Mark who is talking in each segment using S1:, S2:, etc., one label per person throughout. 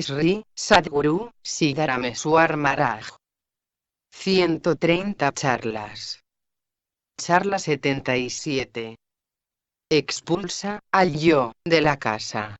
S1: Sri Sadguru Siddharameswar Maharaj. 130 charlas. Charla 77. Expulsa al yo de la casa.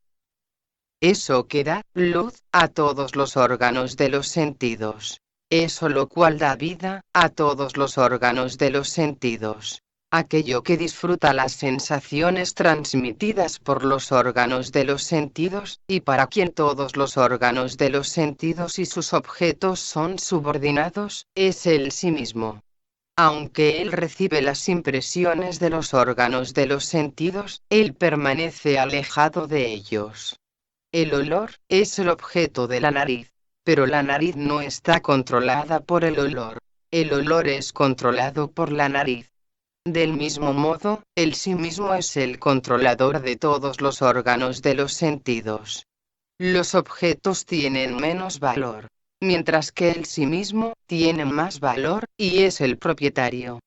S1: Eso que da luz a todos los órganos de los sentidos. Eso lo cual da vida a todos los órganos de los sentidos. Aquello que disfruta las sensaciones transmitidas por los órganos de los sentidos, y para quien todos los órganos de los sentidos y sus objetos son subordinados, es el sí mismo. Aunque él recibe las impresiones de los órganos de los sentidos, él permanece alejado de ellos. El olor es el objeto de la nariz, pero la nariz no está controlada por el olor. El olor es controlado por la nariz. Del mismo modo, el sí mismo es el controlador de todos los órganos de los sentidos. Los objetos tienen menos valor, mientras que el sí mismo tiene más valor, y es el propietario.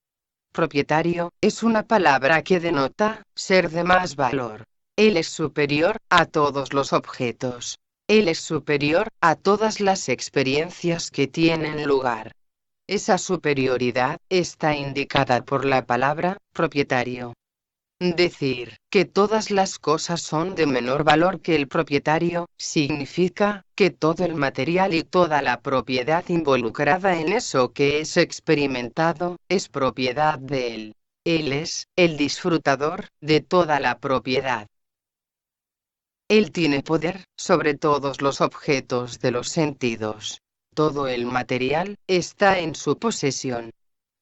S1: Propietario es una palabra que denota ser de más valor. Él es superior a todos los objetos. Él es superior a todas las experiencias que tienen lugar. Esa superioridad está indicada por la palabra propietario. Decir que todas las cosas son de menor valor que el propietario significa que todo el material y toda la propiedad involucrada en eso que es experimentado es propiedad de él. Él es el disfrutador de toda la propiedad. Él tiene poder sobre todos los objetos de los sentidos. Todo el material está en su posesión.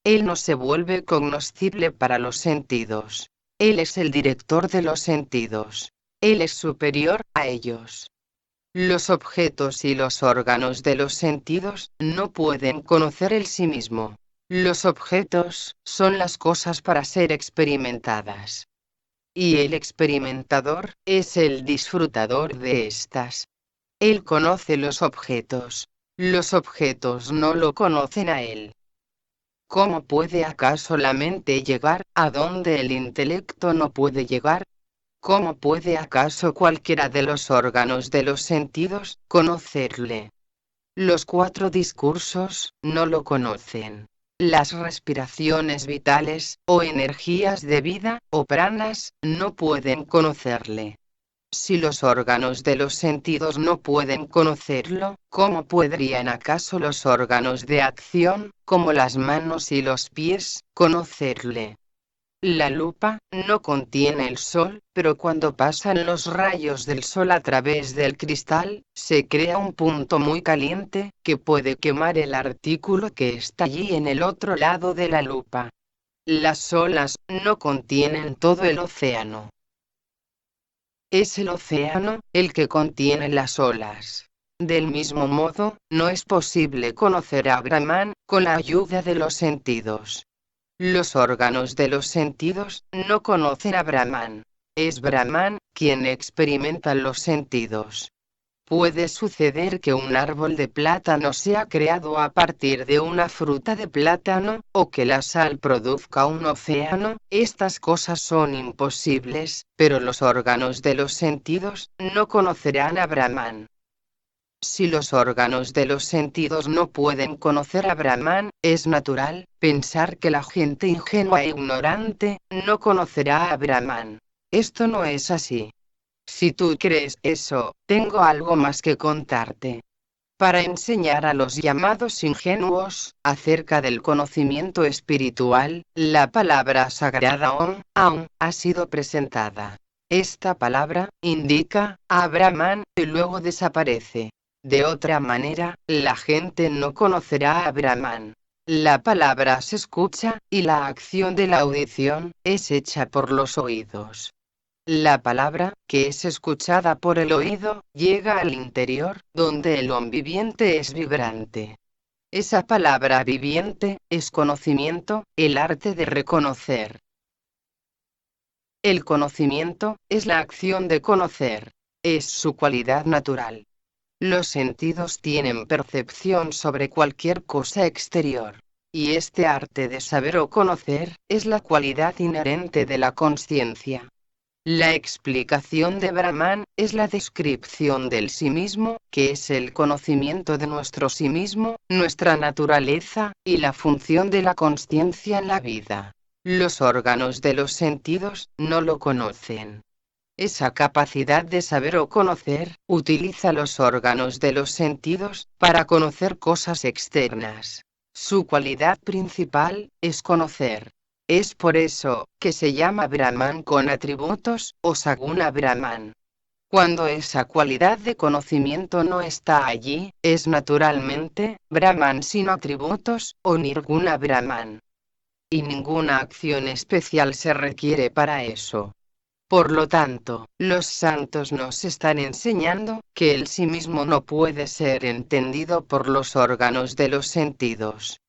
S1: Él no se vuelve cognoscible para los sentidos. Él es el director de los sentidos. Él es superior a ellos. Los objetos y los órganos de los sentidos no pueden conocer el sí mismo. Los objetos son las cosas para ser experimentadas. Y el experimentador es el disfrutador de estas. Él conoce los objetos. Los objetos no lo conocen a él. ¿Cómo puede acaso la mente llegar a donde el intelecto no puede llegar? ¿Cómo puede acaso cualquiera de los órganos de los sentidos conocerle? Los 4 discursos no lo conocen. Las respiraciones vitales, o energías de vida, o pranas, no pueden conocerle. Si los órganos de los sentidos no pueden conocerlo, ¿cómo podrían acaso los órganos de acción, como las manos y los pies, conocerle? La lupa no contiene el sol, pero cuando pasan los rayos del sol a través del cristal, se crea un punto muy caliente, que puede quemar el artículo que está allí en el otro lado de la lupa. Las olas no contienen todo el océano. Es el océano el que contiene las olas. Del mismo modo, no es posible conocer a Brahman con la ayuda de los sentidos. Los órganos de los sentidos no conocen a Brahman. Es Brahman quien experimenta los sentidos. Puede suceder que un árbol de plátano sea creado a partir de una fruta de plátano, o que la sal produzca un océano. Estas cosas son imposibles, pero los órganos de los sentidos no conocerán a Brahman. Si los órganos de los sentidos no pueden conocer a Brahman, es natural pensar que la gente ingenua e ignorante no conocerá a Brahman. Esto no es así. Si tú crees eso, tengo algo más que contarte. Para enseñar a los llamados ingenuos acerca del conocimiento espiritual, la palabra sagrada Om ha sido presentada. Esta palabra indica a Brahman y luego desaparece. De otra manera, la gente no conocerá a Brahman. La palabra se escucha, y la acción de la audición es hecha por los oídos. La palabra, que es escuchada por el oído, llega al interior, donde el Om viviente es vibrante. Esa palabra viviente es conocimiento, el arte de reconocer. El conocimiento es la acción de conocer. Es su cualidad natural. Los sentidos tienen percepción sobre cualquier cosa exterior. Y este arte de saber o conocer es la cualidad inherente de la consciencia. La explicación de Brahman es la descripción del sí mismo, que es el conocimiento de nuestro sí mismo, nuestra naturaleza, y la función de la consciencia en la vida. Los órganos de los sentidos no lo conocen. Esa capacidad de saber o conocer, utiliza los órganos de los sentidos, para conocer cosas externas. Su cualidad principal, es conocer. Es por eso, que se llama Brahman con atributos, o Saguna Brahman. Cuando esa cualidad de conocimiento no está allí, es naturalmente, Brahman sin atributos, o Nirguna Brahman. Y ninguna acción especial se requiere para eso. Por lo tanto, los santos nos están enseñando, que el sí mismo no puede ser entendido por los órganos de los sentidos.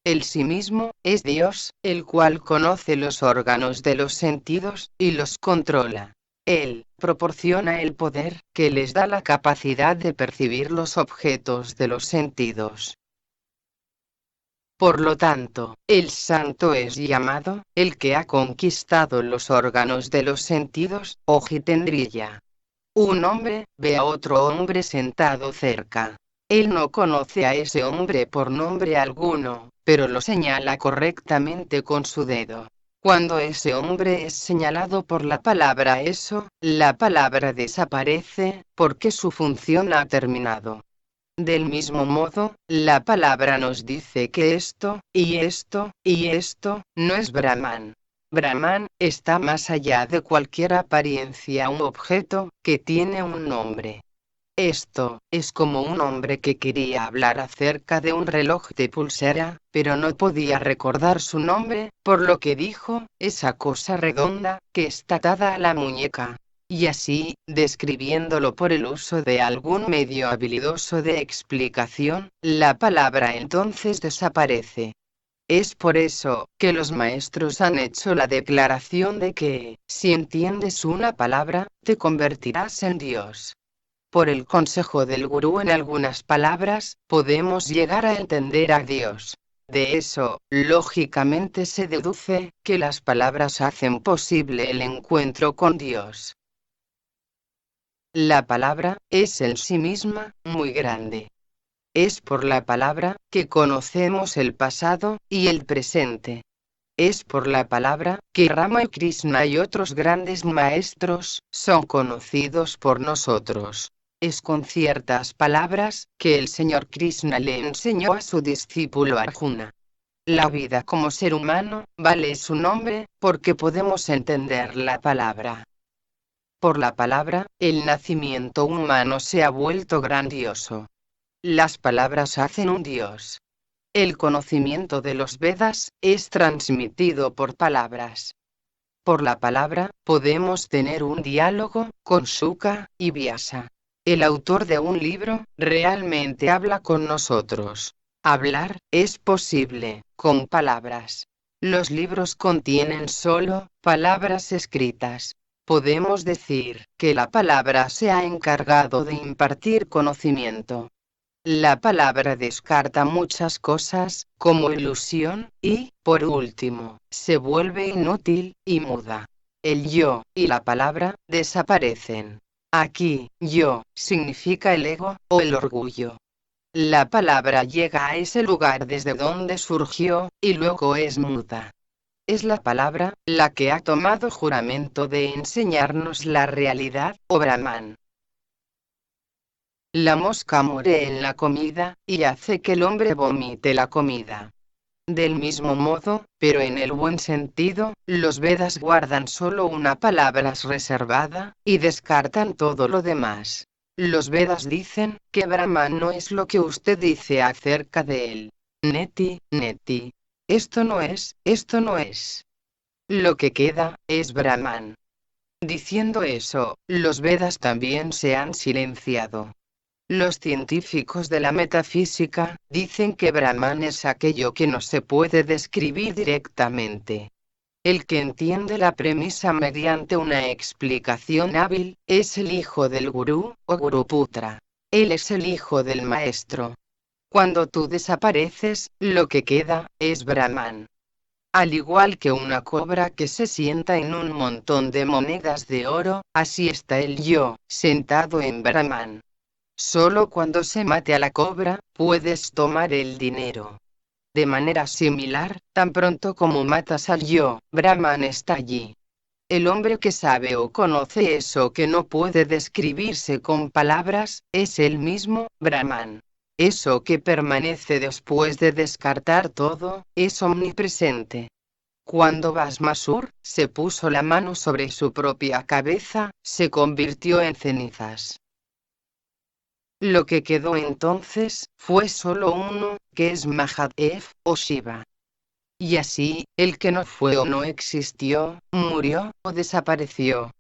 S1: El sí mismo, es Dios, el cual conoce los órganos de los sentidos, y los controla. Él, proporciona el poder, que les da la capacidad de percibir los objetos de los sentidos. Por lo tanto, el santo es llamado, el que ha conquistado los órganos de los sentidos, o Jitendriya. Un hombre, ve a otro hombre sentado cerca. Él no conoce a ese hombre por nombre alguno, pero lo señala correctamente con su dedo. Cuando ese hombre es señalado por la palabra eso, la palabra desaparece, porque su función ha terminado. Del mismo modo, la palabra nos dice que esto, y esto, y esto, no es Brahman. Brahman, está más allá de cualquier apariencia un objeto, que tiene un nombre. Esto, es como un hombre que quería hablar acerca de un reloj de pulsera, pero no podía recordar su nombre, por lo que dijo, esa cosa redonda, que está atada a la muñeca. Y así, describiéndolo por el uso de algún medio habilidoso de explicación, la palabra entonces desaparece. Es por eso, que los maestros han hecho la declaración de que, si entiendes una palabra, te convertirás en Dios. Por el consejo del gurú en algunas palabras, podemos llegar a entender a Dios. De eso, lógicamente se deduce, que las palabras hacen posible el encuentro con Dios. La palabra, es en sí misma, muy grande. Es por la palabra, que conocemos el pasado, y el presente. Es por la palabra, que Rama y Krishna y otros grandes maestros, son conocidos por nosotros. Es con ciertas palabras, que el Señor Krishna le enseñó a su discípulo Arjuna. La vida como ser humano, vale su nombre, porque podemos entender la palabra. Por la palabra, el nacimiento humano se ha vuelto grandioso. Las palabras hacen un Dios. El conocimiento de los Vedas, es transmitido por palabras. Por la palabra, podemos tener un diálogo, con Shuka y Vyasa. El autor de un libro, realmente habla con nosotros. Hablar, es posible, con palabras. Los libros contienen solo, palabras escritas. Podemos decir, que la palabra se ha encargado de impartir conocimiento. La palabra descarta muchas cosas, como ilusión, y, por último, se vuelve inútil, y muda. El yo, y la palabra, desaparecen. Aquí, yo, significa el ego, o el orgullo. La palabra llega a ese lugar desde donde surgió, y luego es muda. Es la palabra, la que ha tomado juramento de enseñarnos la realidad, o Brahman. La mosca muere en la comida, y hace que el hombre vomite la comida. Del mismo modo, pero en el buen sentido, los Vedas guardan solo una palabra reservada, y descartan todo lo demás. Los Vedas dicen, que Brahman no es lo que usted dice acerca de él. Neti, neti. Esto no es, esto no es. Lo que queda, es Brahman. Diciendo eso, los Vedas también se han silenciado. Los científicos de la metafísica, dicen que Brahman es aquello que no se puede describir directamente. El que entiende la premisa mediante una explicación hábil, es el hijo del gurú, o guruputra. Él es el hijo del maestro. Cuando tú desapareces, lo que queda, es Brahman. Al igual que una cobra que se sienta en un montón de monedas de oro, así está el yo, sentado en Brahman. Solo cuando se mate a la cobra, puedes tomar el dinero. De manera similar, tan pronto como matas al yo, Brahman está allí. El hombre que sabe o conoce eso que no puede describirse con palabras, es el mismo, Brahman. Eso que permanece después de descartar todo, es omnipresente. Cuando Basmasur se puso la mano sobre su propia cabeza, se convirtió en cenizas. Lo que quedó entonces, fue solo uno, que es Mahadev, o Shiva. Y así, el que no fue o no existió, murió, o desapareció.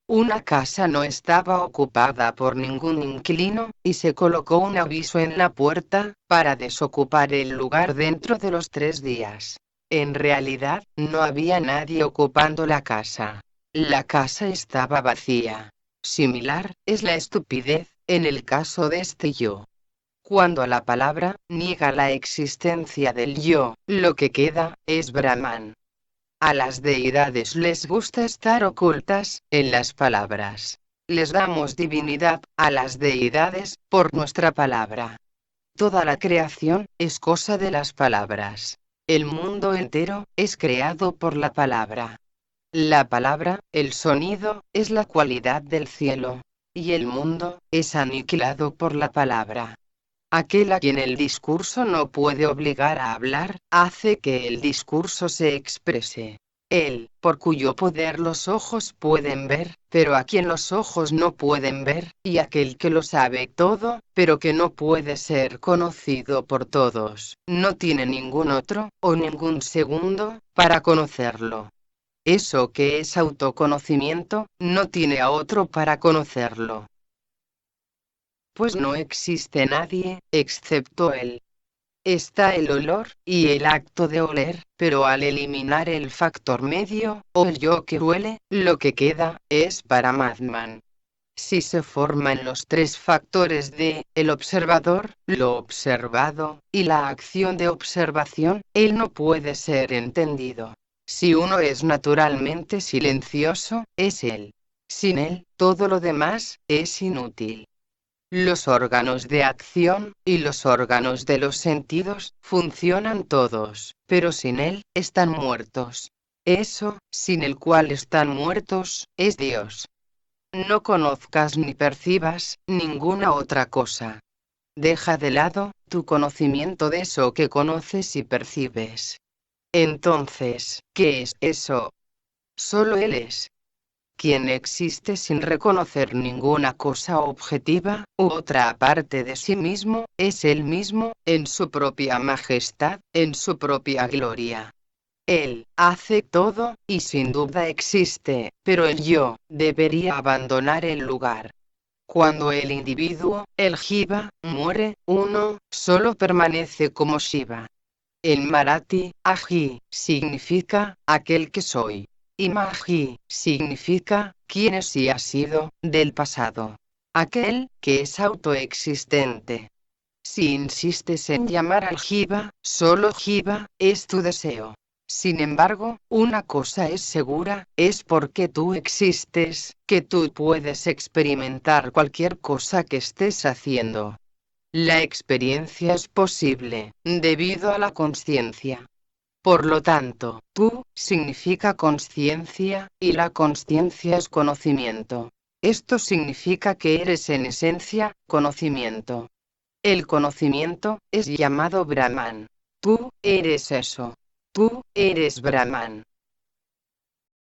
S1: Una casa no estaba ocupada por ningún inquilino, y se colocó un aviso en la puerta, para desocupar el lugar dentro de los 3 días. En realidad, no había nadie ocupando la casa. La casa estaba vacía. Similar, es la estupidez, en el caso de este yo. Cuando la palabra niega la existencia del yo, lo que queda, es Brahman. A las deidades les gusta estar ocultas, en las palabras. Les damos divinidad, a las deidades, por nuestra palabra. Toda la creación, es cosa de las palabras. El mundo entero, es creado por la palabra. La palabra, el sonido, es la cualidad del cielo. Y el mundo, es aniquilado por la palabra. Aquel a quien el discurso no puede obligar a hablar, hace que el discurso se exprese. Él, por cuyo poder los ojos pueden ver, pero a quien los ojos no pueden ver, y aquel que lo sabe todo, pero que no puede ser conocido por todos, no tiene ningún otro, o ningún segundo, para conocerlo. Eso que es autoconocimiento, no tiene a otro para conocerlo. Pues no existe nadie, excepto él. Está el olor, y el acto de oler, pero al eliminar el factor medio, o el yo que huele, lo que queda, es Paramatman. Si se forman los 3 factores de, el observador, lo observado, y la acción de observación, él no puede ser entendido. Si uno es naturalmente silencioso, es él. Sin él, todo lo demás, es inútil. Los órganos de acción, y los órganos de los sentidos, funcionan todos, pero sin él, están muertos. Eso, sin el cual están muertos, es Dios. No conozcas ni percibas, ninguna otra cosa. Deja de lado, tu conocimiento de eso que conoces y percibes. Entonces, ¿qué es eso? Solo Él es. Quien existe sin reconocer ninguna cosa objetiva, u otra aparte de sí mismo, es Él mismo, en su propia majestad, en su propia gloria. Él hace todo, y sin duda existe, pero el yo, debería abandonar el lugar. Cuando el individuo, el Jiva, muere, uno, solo permanece como Shiva. En Marathi, Aji, significa, aquel que soy. Y Maji, significa, quien es y ha sido, del pasado. Aquel, que es autoexistente. Si insistes en llamar al Jiva, solo Jiva, es tu deseo. Sin embargo, una cosa es segura, es porque tú existes, que tú puedes experimentar cualquier cosa que estés haciendo. La experiencia es posible, debido a la consciencia. Por lo tanto, tú, significa consciencia, y la consciencia es conocimiento. Esto significa que eres en esencia, conocimiento. El conocimiento, es llamado Brahman. Tú, eres eso. Tú, eres Brahman.